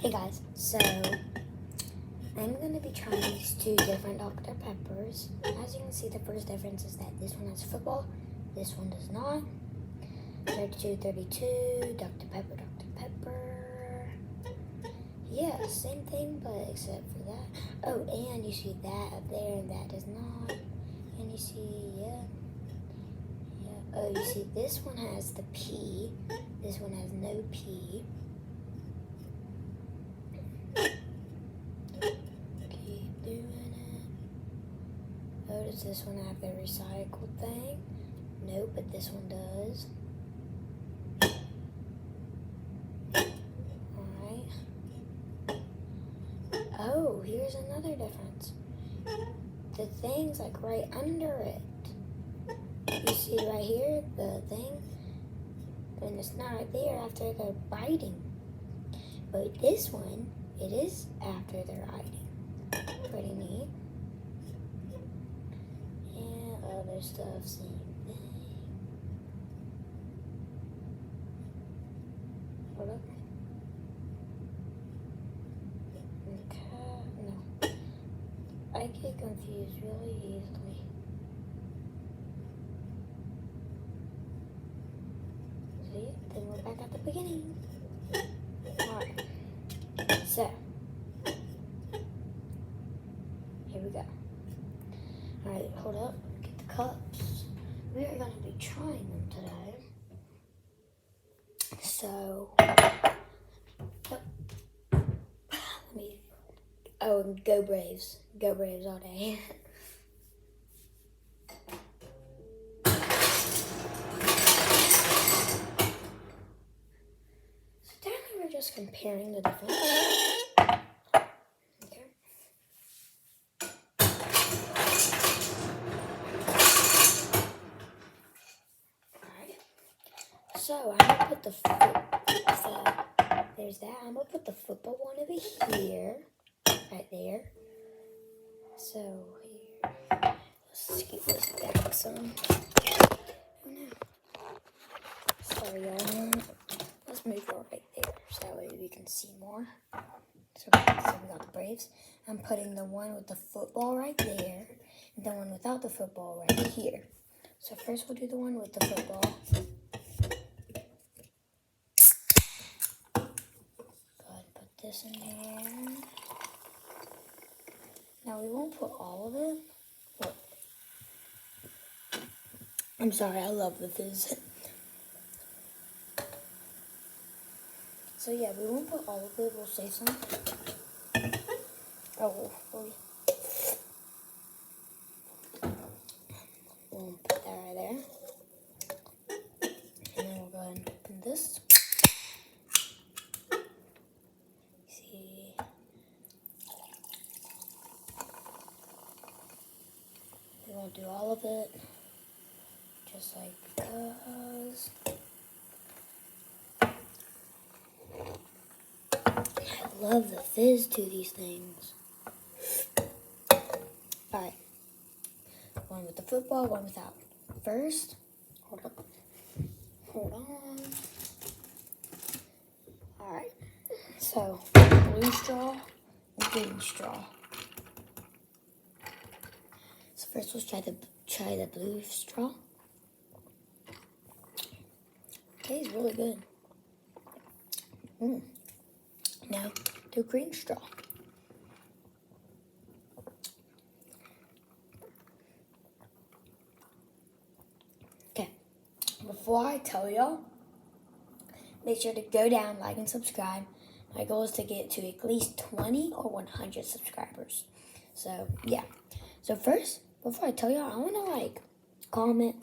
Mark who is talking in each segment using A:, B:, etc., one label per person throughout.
A: Hey guys, so I'm going to be trying these two different Dr. Peppers. As you can see, the first difference is that this one has football, this one does not. 32, 32, Dr. Pepper, Dr. Pepper. Yeah, same thing, but except for that. Oh, and you see that up there, and that does not. And you see, yeah. Oh, you see, this one has the P. This one has no P. Keep doing it. Oh, does this one have the recycled thing? Nope, but this one does. Alright. Oh, here's another difference. The thing's like right under it. You see right here, the thing, and it's not right there after they're biting. But this one, it is after they're biting. Pretty neat. And other stuff, same thing. Hold up. Okay, no. I get confused really easily. See? Then we're back at the beginning. Alright. So, here we go. Alright, hold up. Get the cups. We are going to be trying them today. So, oh, go Braves. Go Braves all day. Just comparing the different. Okay. Alright. So I'm gonna put there's that. I'm gonna put the football one over here. Right there. So here. Let's scoot this back some. Oh no. Sorry y'all. Let's move it right there so that way we can see more. So we got the Braves. I'm putting the one with the football right there and the one without the football right here. So first we'll do the one with the football. Go ahead and put this in there. Now we won't put all of it. Well, I'm sorry, I love the fizz. So yeah, we won't put all of it, we'll save some. Oh, we'll put that right there. And then we'll go ahead and open this. See. We won't do all of it, just like because. I love the fizz to these things. Alright. One with the football, one without. First, hold up. Hold on. Alright. So, blue straw and green straw. So first let's try the blue straw. Tastes really good. Now, the green straw. Okay, before I tell y'all, make sure to go down, like, and subscribe. My goal is to get to at least 20 or 100 subscribers. So, yeah. So first, before I tell y'all, I want to, like, comment,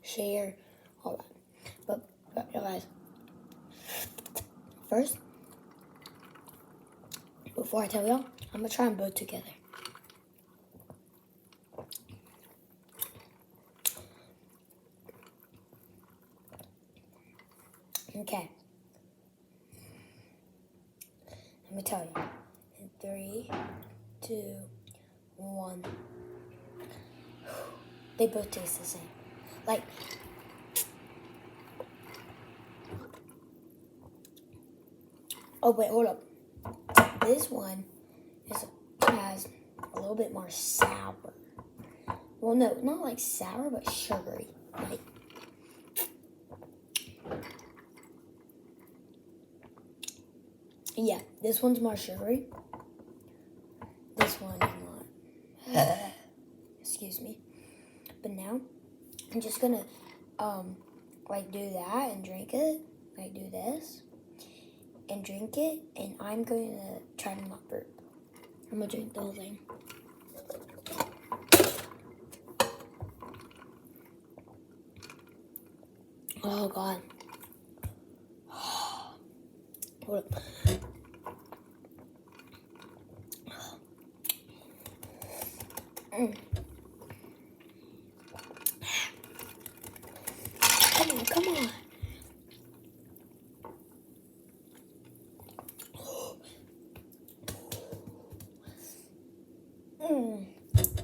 A: share, all that. But guys, first, before I tell y'all, I'm going to try them both together. Okay. Let me tell you. In 3, 2, 1. They both taste the same. Like, oh wait, hold up. this one has a little bit more sour. Well, no, not like sour, but sugary. Like, yeah, this one's more sugary. This one is not. Excuse me. But now, I'm just gonna, like, do that and drink it. Like, do this and drink it. And I'm going to try to not burp. I'm gonna drink the whole thing. Oh, God. Hold up. Come on.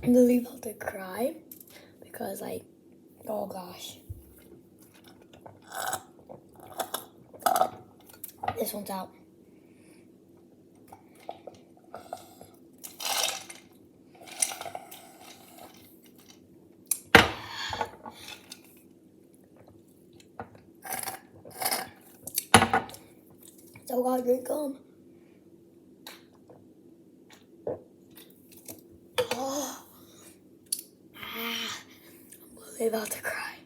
A: I'm really about to cry because, like, oh gosh. This one's out. So I gotta drink them. Oh. I'm really about to cry.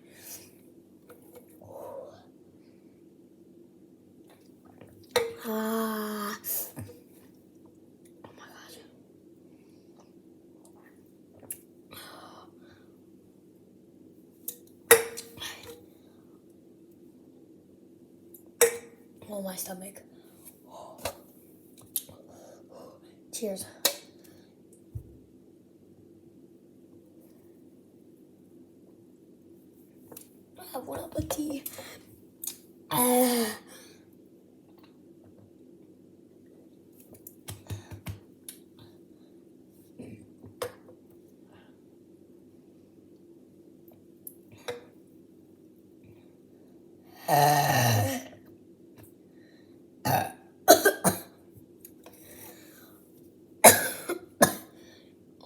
A: Oh my gosh. Oh, my stomach. Cheers. I have one up of tea.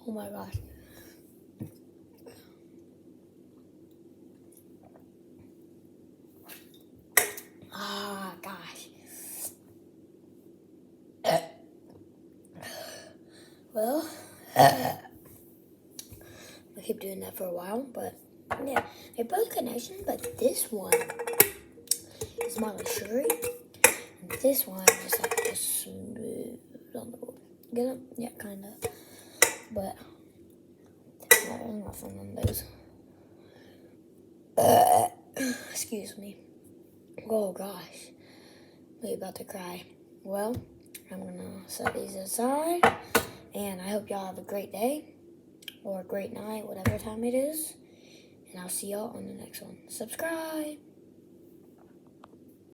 A: Oh my gosh. Ah, gosh. Well, I keep doing that for a while, but yeah, they're both connection, but this one is more like sugary, and this one is like just smooth on the board. Get it? Yeah, kind of. But there's nothing on those. Excuse me. Oh gosh, I'm about to cry. Well, I'm gonna set these aside, and I hope y'all have a great day or a great night, whatever time it is. And I'll see y'all on the next one. Subscribe.